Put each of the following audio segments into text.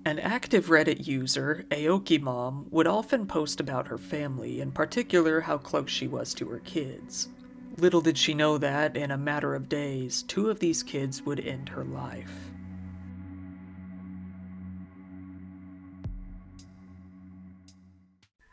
An active Reddit user, Aoki Mom, would often post about her family, in particular how close she was to her kids. Little did she know that, in a matter of days, two of these kids would end her life.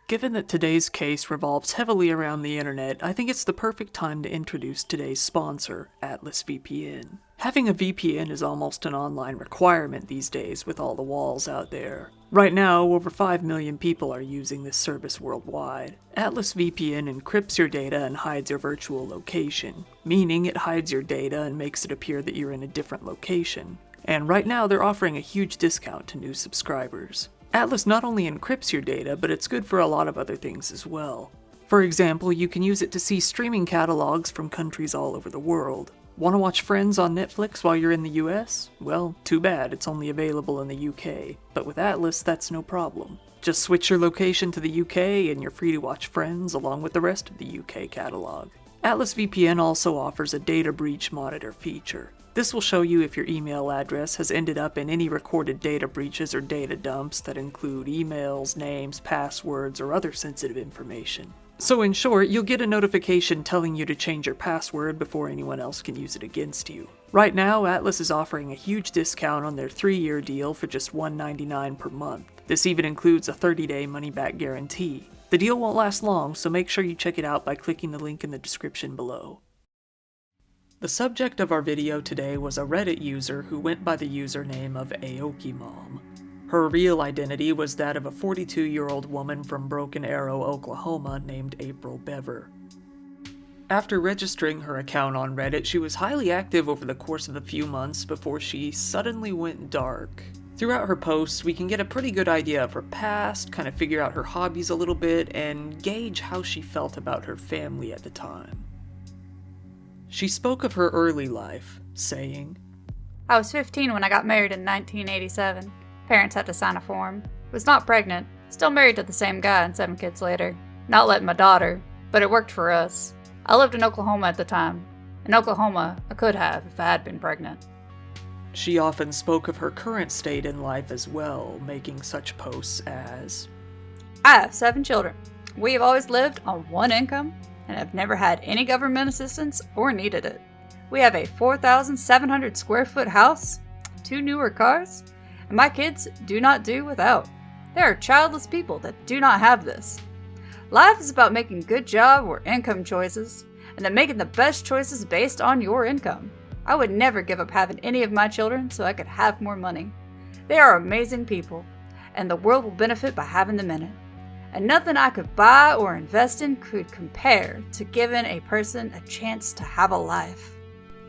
Given that today's case revolves heavily around the internet, I think it's the perfect time to introduce today's sponsor, Atlas VPN. Having a VPN is almost an online requirement these days with all the walls out there. Right now, over 5 million people are using this service worldwide. Atlas VPN encrypts your data and hides your virtual location, meaning it hides your data and makes it appear that you're in a different location. And right now, they're offering a huge discount to new subscribers. Atlas not only encrypts your data, but it's good for a lot of other things as well. For example, you can use it to see streaming catalogs from countries all over the world. Want to watch Friends on Netflix while you're in the US? Well, too bad, it's only available in the UK. But with Atlas, that's no problem. Just switch your location to the UK and you're free to watch Friends along with the rest of the UK catalog. Atlas VPN also offers a data breach monitor feature. This will show you if your email address has ended up in any recorded data breaches or data dumps that include emails, names, passwords, or other sensitive information. So in short, you'll get a notification telling you to change your password before anyone else can use it against you. Right now, Atlas is offering a huge discount on their 3-year deal for just $1.99 per month. This even includes a 30-day money-back guarantee. The deal won't last long, so make sure you check it out by clicking the link in the description below. The subject of our video today was a Reddit user who went by the username of Aoki Mom. Her real identity was that of a 42-year-old woman from Broken Arrow, Oklahoma named April Bever. After registering her account on Reddit, she was highly active over the course of a few months before she suddenly went dark. Throughout her posts, we can get a pretty good idea of her past, kind of figure out her hobbies a little bit, and gauge how she felt about her family at the time. She spoke of her early life, saying, I was 15 when I got married in 1987. Parents had to sign a form. Was not pregnant. Still married to the same guy and 7 kids later. Not letting my daughter, but it worked for us. I lived in Oklahoma at the time. In Oklahoma, I could have if I had been pregnant. She often spoke of her current state in life as well, making such posts as, I have 7 children. We have always lived on one income and have never had any government assistance or needed it. We have a 4,700 square foot house, 2 newer cars, and my kids do not do without. There are childless people that do not have this. Life is about making good job or income choices, and then making the best choices based on your income. I would never give up having any of my children so I could have more money. They are amazing people, and the world will benefit by having them in it. And nothing I could buy or invest in could compare to giving a person a chance to have a life.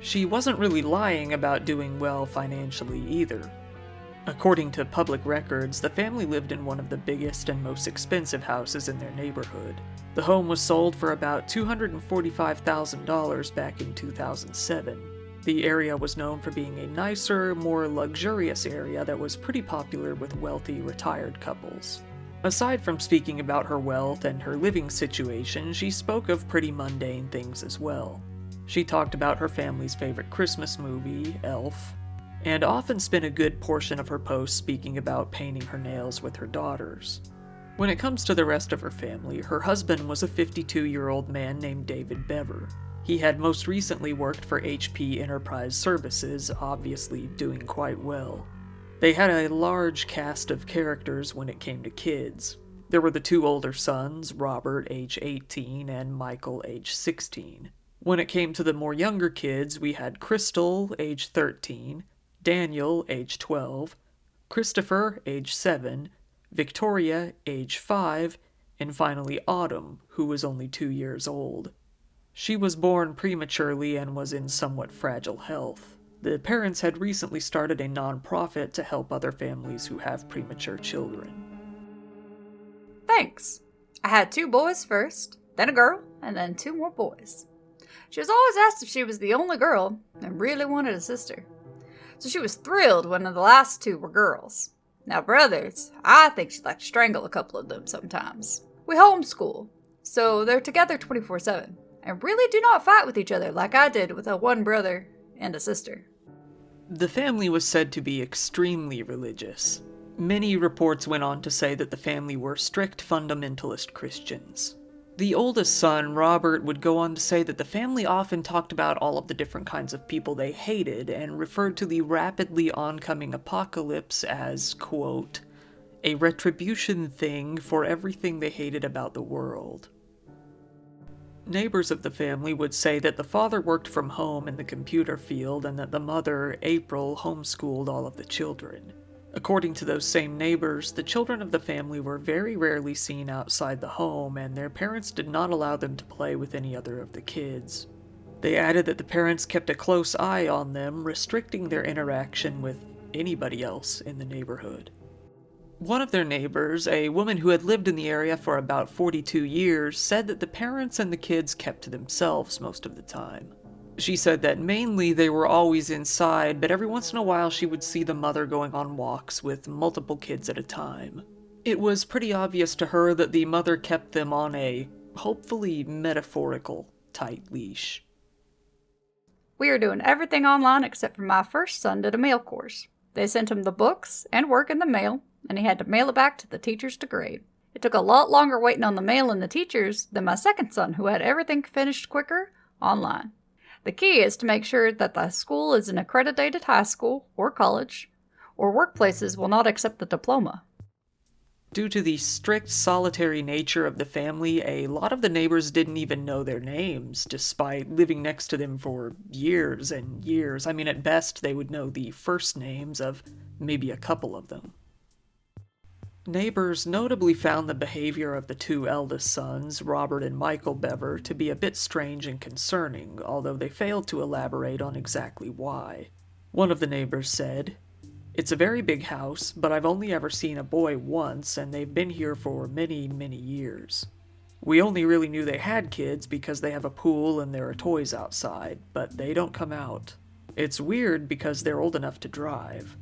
She wasn't really lying about doing well financially either. According to public records, the family lived in one of the biggest and most expensive houses in their neighborhood. The home was sold for about $245,000 back in 2007. The area was known for being a nicer, more luxurious area that was pretty popular with wealthy, retired couples. Aside from speaking about her wealth and her living situation, she spoke of pretty mundane things as well. She talked about her family's favorite Christmas movie, Elf, and often spent a good portion of her posts speaking about painting her nails with her daughters. When it comes to the rest of her family, her husband was a 52-year-old man named David Bever. He had most recently worked for HP Enterprise Services, obviously doing quite well. They had a large cast of characters when it came to kids. There were the 2 older sons, Robert, age 18, and Michael, age 16. When it came to the more younger kids, we had Crystal, age 13, Daniel, age 12, Christopher, age 7, Victoria, age 5, and finally Autumn, who was only 2 years old. She was born prematurely and was in somewhat fragile health. The parents had recently started a non-profit to help other families who have premature children. Thanks. I had 2 boys first, then a girl, and then 2 more boys. She was always asked if she was the only girl and really wanted a sister. So she was thrilled when the last 2 were girls. Now brothers, I think she'd like to strangle a couple of them sometimes. We homeschool, so they're together 24/7, and really do not fight with each other like I did with a 1 brother and a sister. The family was said to be extremely religious. Many reports went on to say that the family were strict fundamentalist Christians. The oldest son, Robert, would go on to say that the family often talked about all of the different kinds of people they hated and referred to the rapidly oncoming apocalypse as, quote, a retribution thing for everything they hated about the world. Neighbors of the family would say that the father worked from home in the computer field and that the mother, April, homeschooled all of the children. According to those same neighbors, the children of the family were very rarely seen outside the home, and their parents did not allow them to play with any other of the kids. They added that the parents kept a close eye on them, restricting their interaction with anybody else in the neighborhood. One of their neighbors, a woman who had lived in the area for about 42 years, said that the parents and the kids kept to themselves most of the time. She said that mainly they were always inside, but every once in a while she would see the mother going on walks with multiple kids at a time. It was pretty obvious to her that the mother kept them on a, hopefully metaphorical, tight leash. We are doing everything online except for my first son did a mail course. They sent him the books and work in the mail, and he had to mail it back to the teachers to grade. It took a lot longer waiting on the mail and the teachers than my second son, who had everything finished quicker online. The key is to make sure that the school is an accredited high school or college, or workplaces will not accept the diploma. Due to the strict, solitary nature of the family, a lot of the neighbors didn't even know their names, despite living next to them for years and years. I mean, at best, they would know the first names of maybe a couple of them. Neighbors notably found the behavior of the two eldest sons, Robert and Michael Bever, to be a bit strange and concerning, although they failed to elaborate on exactly why. One of the neighbors said, "It's a very big house, but I've only ever seen a boy once, and they've been here for many, many years. We only really knew they had kids because they have a pool and there are toys outside, but they don't come out. It's weird because they're old enough to drive."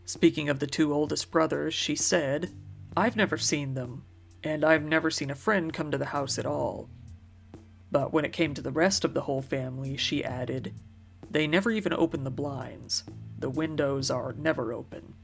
Speaking of the two oldest brothers, she said, "I've never seen them, and I've never seen a friend come to the house at all." But when it came to the rest of the whole family, she added, "They never even open the blinds. The windows are never open."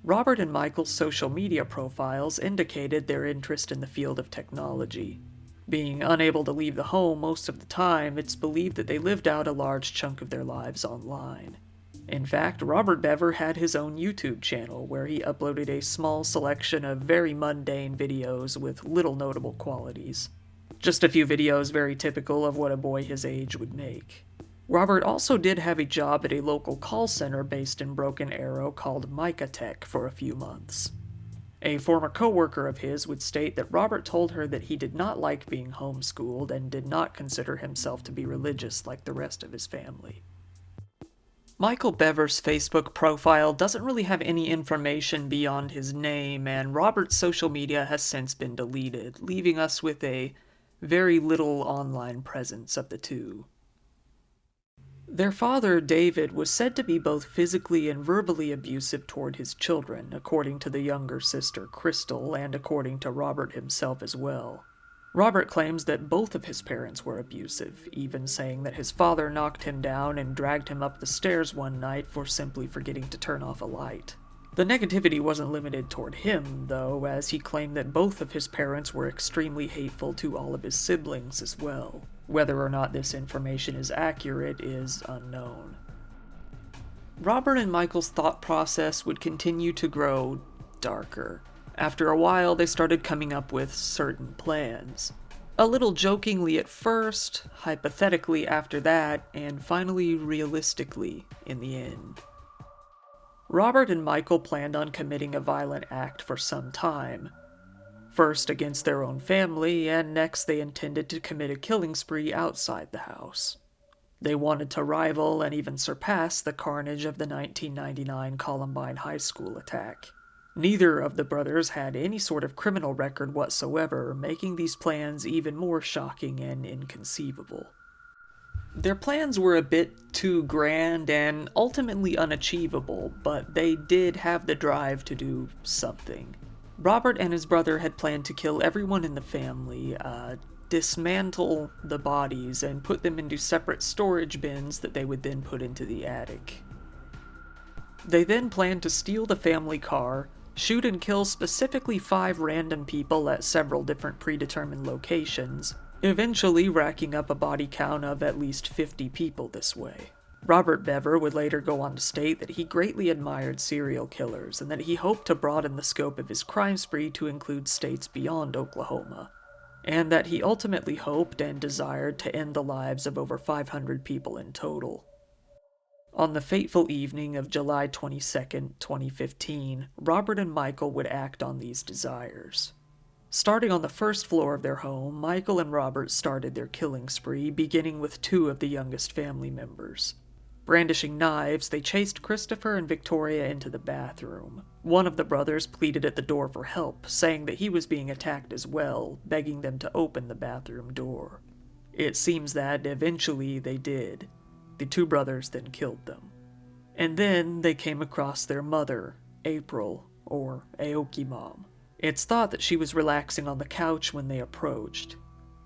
Robert and Michael's social media profiles indicated their interest in the field of technology. Being unable to leave the home most of the time, it's believed that they lived out a large chunk of their lives online. In fact, Robert Bever had his own YouTube channel where he uploaded a small selection of very mundane videos with little notable qualities. Just a few videos very typical of what a boy his age would make. Robert also did have a job at a local call center based in Broken Arrow called Micatech for a few months. A former coworker of his would state that Robert told her that he did not like being homeschooled and did not consider himself to be religious like the rest of his family. Michael Bever's Facebook profile doesn't really have any information beyond his name, and Robert's social media has since been deleted, leaving us with a very little online presence of the two. Their father, David, was said to be both physically and verbally abusive toward his children, according to the younger sister, Crystal, and according to Robert himself as well. Robert claims that both of his parents were abusive, even saying that his father knocked him down and dragged him up the stairs one night for simply forgetting to turn off a light. The negativity wasn't limited toward him, though, as he claimed that both of his parents were extremely hateful to all of his siblings as well. Whether or not this information is accurate is unknown. Robert and Michael's thought process would continue to grow darker. After a while, they started coming up with certain plans. A little jokingly at first, hypothetically after that, and finally realistically in the end. Robert and Michael planned on committing a violent act for some time. First against their own family, and next they intended to commit a killing spree outside the house. They wanted to rival and even surpass the carnage of the 1999 Columbine High School attack. Neither of the brothers had any sort of criminal record whatsoever, making these plans even more shocking and inconceivable. Their plans were a bit too grand and ultimately unachievable, but they did have the drive to do something. Robert and his brother had planned to kill everyone in the family, dismantle the bodies and put them into separate storage bins that they would then put into the attic. They then planned to steal the family car, shoot and kill specifically 5 random people at several different predetermined locations, eventually racking up a body count of at least 50 people this way. Robert Bever would later go on to state that he greatly admired serial killers and that he hoped to broaden the scope of his crime spree to include states beyond Oklahoma, and that he ultimately hoped and desired to end the lives of over 500 people in total. On the fateful evening of July 22, 2015, Robert and Michael would act on these desires. Starting on the first floor of their home, Michael and Robert started their killing spree, beginning with 2 of the youngest family members. Brandishing knives, they chased Christopher and Victoria into the bathroom. One of the brothers pleaded at the door for help, saying that he was being attacked as well, begging them to open the bathroom door. It seems that eventually they did. The 2 brothers then killed them. And then they came across their mother, April, or Aoki Mom. It's thought that she was relaxing on the couch when they approached.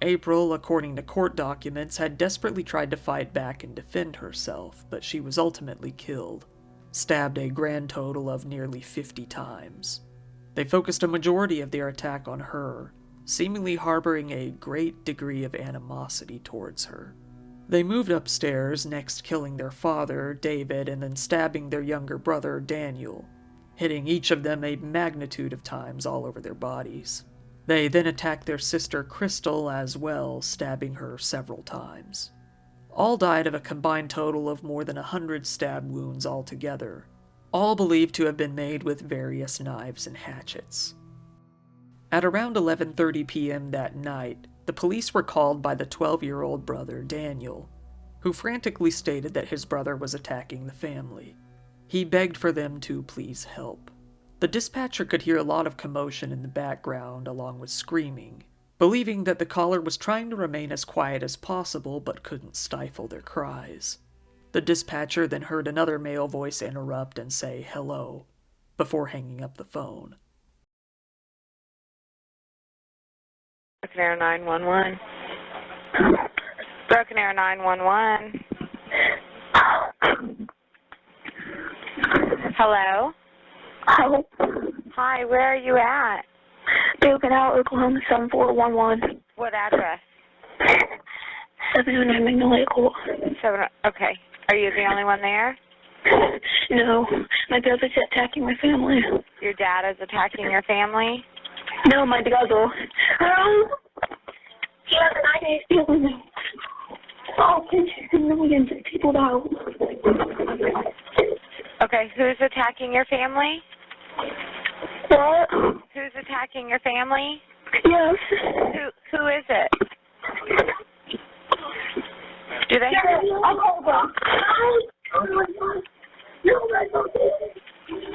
April, according to court documents, had desperately tried to fight back and defend herself, but she was ultimately killed, stabbed a grand total of nearly 50 times. They focused a majority of their attack on her, seemingly harboring a great degree of animosity towards her. They moved upstairs, next killing their father, David, and then stabbing their younger brother, Daniel, hitting each of them a magnitude of times all over their bodies. They then attacked their sister Crystal as well, stabbing her several times. All died of a combined total of more than 100 stab wounds altogether, all believed to have been made with various knives and hatchets. At around 11:30 p.m. that night, the police were called by the 12-year-old brother, Daniel, who frantically stated that his brother was attacking the family. He begged for them to please help. The dispatcher could hear a lot of commotion in the background, along with screaming, believing that the caller was trying to remain as quiet as possible but couldn't stifle their cries. The dispatcher then heard another male voice interrupt and say hello, before hanging up the phone. Broken Arrow 911. Broken Arrow 911. Hello? Hello. Hi, where are you at? Broken Arrow, Oklahoma 7411. What address? 700 Magnolia Court. Okay. Are you the only one there? No, my brother's attacking my family. Your dad is attacking your family? No, my brother. He has an idea stealing me. Oh, millions of people out. Okay, who's attacking your family? What? Who's attacking your family? Yes. Who is it? Do they I'll call them.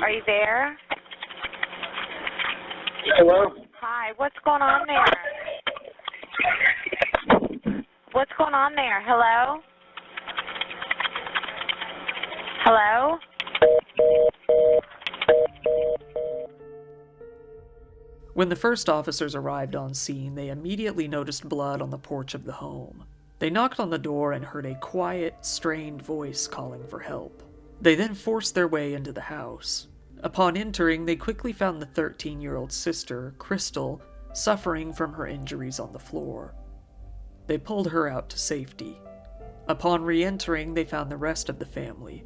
Are you there? Hello? Hi, what's going on there? What's going on there? Hello? Hello? When the first officers arrived on scene, they immediately noticed blood on the porch of the home. They knocked on the door and heard a quiet, strained voice calling for help. They then forced their way into the house. Upon entering, they quickly found the 13-year-old sister, Crystal, suffering from her injuries on the floor. They pulled her out to safety. Upon re-entering, they found the rest of the family,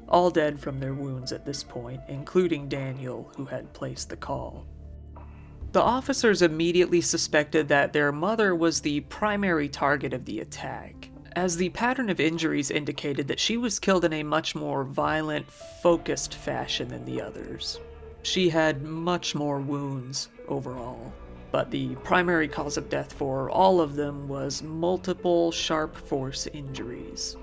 all dead from their wounds at this point, including Daniel, who had placed the call. The officers immediately suspected that their mother was the primary target of the attack, as the pattern of injuries indicated that she was killed in a much more violent, focused fashion than the others. She had much more wounds overall, but the primary cause of death for all of them was multiple sharp force injuries.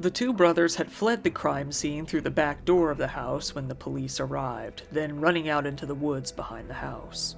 The 2 brothers had fled the crime scene through the back door of the house when the police arrived, then running out into the woods behind the house.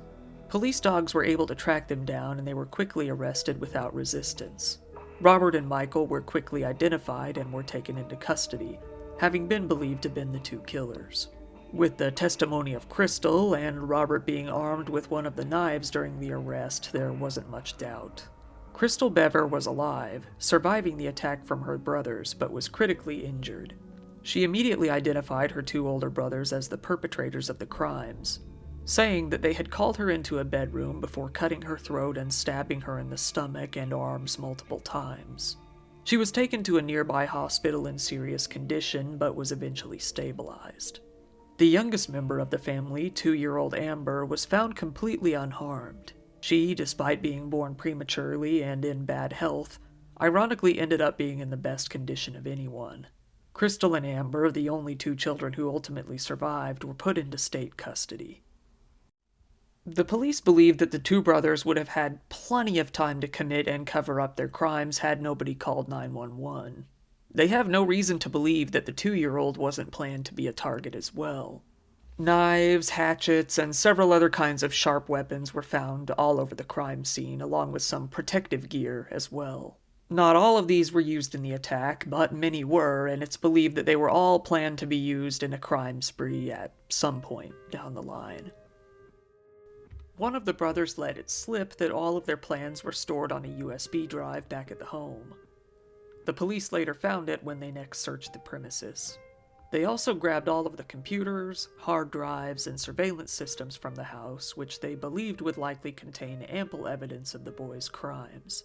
Police dogs were able to track them down and they were quickly arrested without resistance. Robert and Michael were quickly identified and were taken into custody, having been believed to have been the 2 killers. With the testimony of Crystal and Robert being armed with one of the knives during the arrest, there wasn't much doubt. Crystal Bever was alive, surviving the attack from her brothers, but was critically injured. She immediately identified her two older brothers as the perpetrators of the crimes, saying that they had called her into a bedroom before cutting her throat and stabbing her in the stomach and arms multiple times. She was taken to a nearby hospital in serious condition, but was eventually stabilized. The youngest member of the family, 2-year-old Amber, was found completely unharmed. She, despite being born prematurely and in bad health, ironically ended up being in the best condition of anyone. Crystal and Amber, the only 2 children who ultimately survived, were put into state custody. The police believed that the 2 brothers would have had plenty of time to commit and cover up their crimes had nobody called 911. They have no reason to believe that the 2-year-old wasn't planned to be a target as well. Knives, hatchets, and several other kinds of sharp weapons were found all over the crime scene, along with some protective gear as well. Not all of these were used in the attack, but many were, and it's believed that they were all planned to be used in a crime spree at some point down the line. One of the brothers let it slip that all of their plans were stored on a USB drive back at the home. The police later found it when they next searched the premises. They also grabbed all of the computers, hard drives, and surveillance systems from the house, which they believed would likely contain ample evidence of the boys' crimes,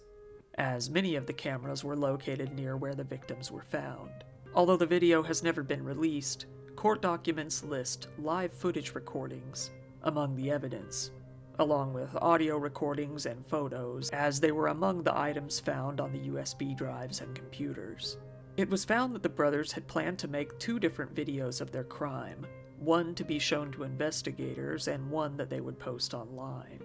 as many of the cameras were located near where the victims were found. Although the video has never been released, court documents list live footage recordings among the evidence, along with audio recordings and photos, as they were among the items found on the USB drives and computers. It was found that the brothers had planned to make 2 different videos of their crime, one to be shown to investigators and one that they would post online.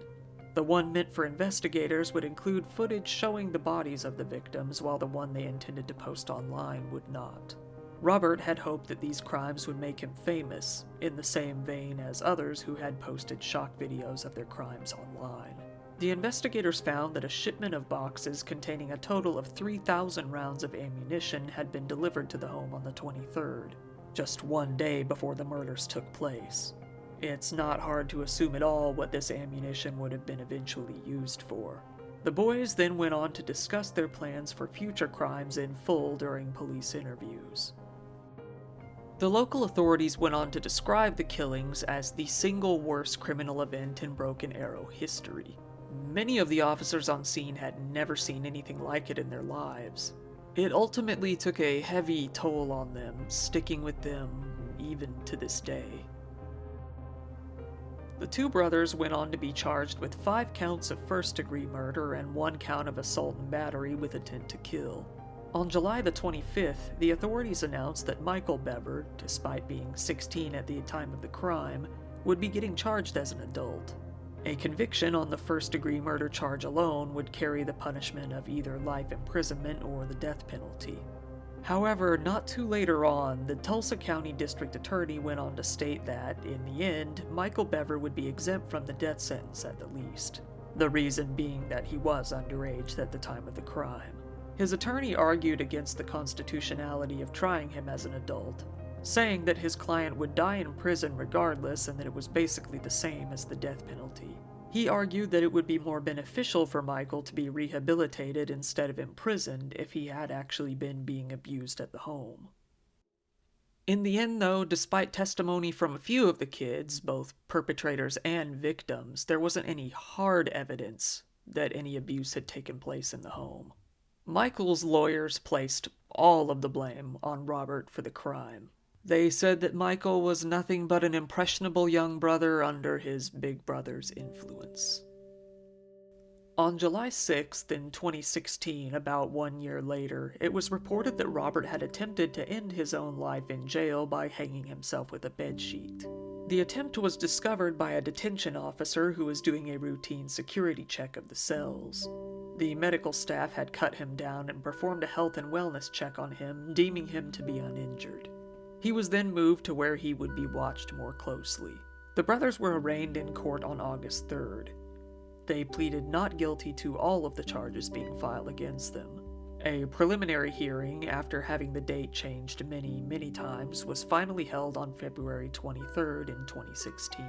The one meant for investigators would include footage showing the bodies of the victims, while the one they intended to post online would not. Robert had hoped that these crimes would make him famous, in the same vein as others who had posted shock videos of their crimes online. The investigators found that a shipment of boxes containing a total of 3,000 rounds of ammunition had been delivered to the home on the 23rd, just 1 day before the murders took place. It's not hard to assume at all what this ammunition would have been eventually used for. The boys then went on to discuss their plans for future crimes in full during police interviews. The local authorities went on to describe the killings as the single worst criminal event in Broken Arrow history. Many of the officers on scene had never seen anything like it in their lives. It ultimately took a heavy toll on them, sticking with them even to this day. The 2 brothers went on to be charged with 5 counts of first-degree murder and 1 count of assault and battery with intent to kill. On July the 25th, the authorities announced that Michael Bever, despite being 16 at the time of the crime, would be getting charged as an adult. A conviction on the first-degree murder charge alone would carry the punishment of either life imprisonment or the death penalty. However, not too later on, the Tulsa County District Attorney went on to state that, in the end, Michael Bever would be exempt from the death sentence at the least, the reason being that he was underage at the time of the crime. His attorney argued against the constitutionality of trying him as an adult, saying that his client would die in prison regardless and that it was basically the same as the death penalty. He argued that it would be more beneficial for Michael to be rehabilitated instead of imprisoned if he had actually been being abused at the home. In the end, though, despite testimony from a few of the kids, both perpetrators and victims, there wasn't any hard evidence that any abuse had taken place in the home. Michael's lawyers placed all of the blame on Robert for the crime. They said that Michael was nothing but an impressionable young brother under his big brother's influence. On July 6th in 2016, about 1 year later, it was reported that Robert had attempted to end his own life in jail by hanging himself with a bedsheet. The attempt was discovered by a detention officer who was doing a routine security check of the cells. The medical staff had cut him down and performed a health and wellness check on him, deeming him to be uninjured. He was then moved to where he would be watched more closely. The brothers were arraigned in court on August 3rd. They pleaded not guilty to all of the charges being filed against them, A preliminary hearing, after having the date changed many times, was finally held on February 23rd in 2016.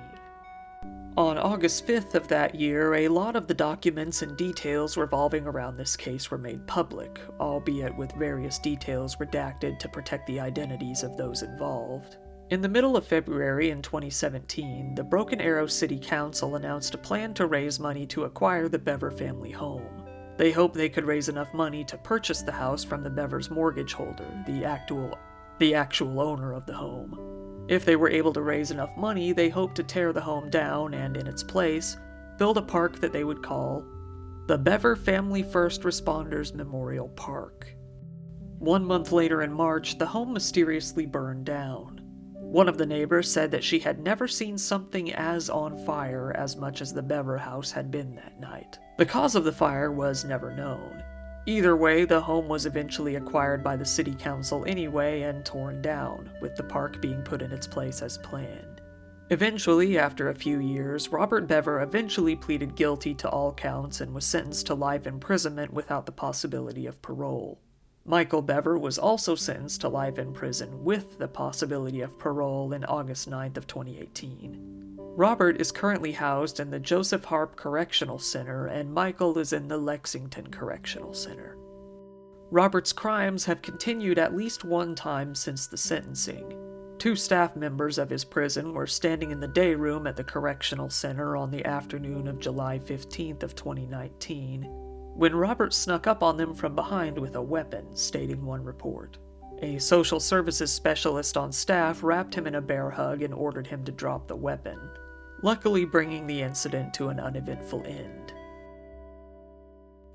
On August 5th of that year, a lot of the documents and details revolving around this case were made public, albeit with various details redacted to protect the identities of those involved. In the middle of February in 2017, the Broken Arrow City Council announced a plan to raise money to acquire the Bever family home. They hoped they could raise enough money to purchase the house from the Bevers' mortgage holder, the actual owner of the home. If they were able to raise enough money, they hoped to tear the home down and, in its place, build a park that they would call the Bever Family First Responders Memorial Park. 1 month later in March, the home mysteriously burned down. One of the neighbors said that she had never seen something as on fire as much as the Bever house had been that night. The cause of the fire was never known. Either way, the home was eventually acquired by the city council anyway and torn down, with the park being put in its place as planned. Eventually, after a few years, Robert Bever eventually pleaded guilty to all counts and was sentenced to life imprisonment without the possibility of parole. Michael Bever was also sentenced to life in prison with the possibility of parole in August 9th of 2018. Robert is currently housed in the Joseph Harp Correctional Center, and Michael is in the Lexington Correctional Center. Robert's crimes have continued at least one time since the sentencing. 2 staff members of his prison were standing in the day room at the Correctional Center on the afternoon of July 15th of 2019, when Robert snuck up on them from behind with a weapon, stating one report. A social services specialist on staff wrapped him in a bear hug and ordered him to drop the weapon, luckily bringing the incident to an uneventful end.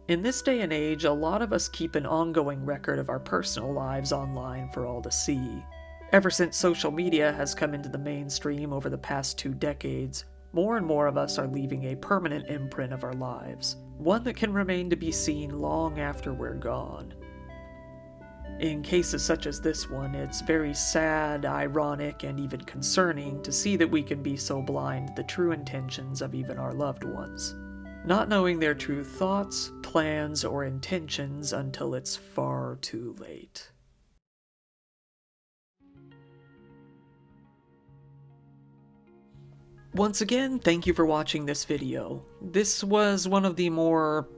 In this day and age, a lot of us keep an ongoing record of our personal lives online for all to see. Ever since social media has come into the mainstream over the past 2 decades, more and more of us are leaving a permanent imprint of our lives, one that can remain to be seen long after we're gone. In cases such as this one, it's very sad, ironic, and even concerning to see that we can be so blind to the true intentions of even our loved ones, not knowing their true thoughts, plans, or intentions until it's far too late. Once again, thank you for watching this video. This was one of the more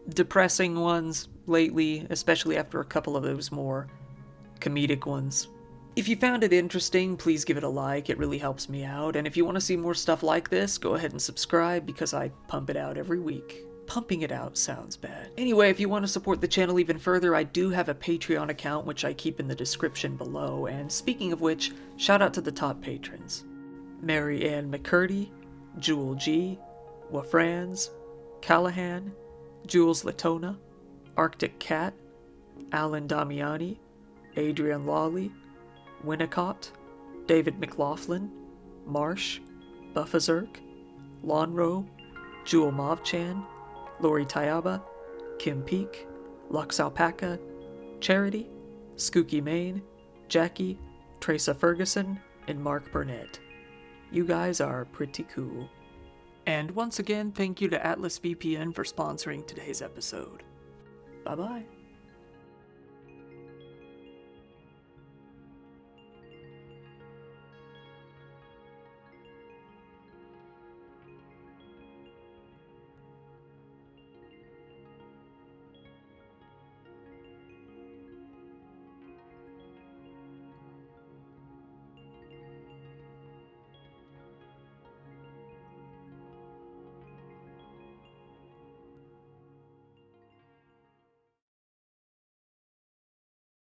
depressing ones lately, especially after a couple of those more comedic ones. If you found it interesting, please give it a like, it really helps me out, and if you want to see more stuff like this, go ahead and subscribe because I pump it out every week. Pumping it out sounds bad. Anyway, if you want to support the channel even further, I do have a Patreon account which I keep in the description below, and speaking of which, shout out to the top patrons. Mary Ann McCurdy, Jewel G, Wafrans, Callahan, Jules Latona, Arctic Cat, Alan Damiani, Adrian Lawley, Winnicott, David McLaughlin, Marsh, Buffazerk, Lonro, Jewel Movchan, Lori Tayaba, Kim Peak, Lux Alpaca, Charity, Skooky Maine, Jackie, Teresa Ferguson, and Mark Burnett. You guys are pretty cool. And once again, thank you to Atlas VPN for sponsoring today's episode. Bye-bye.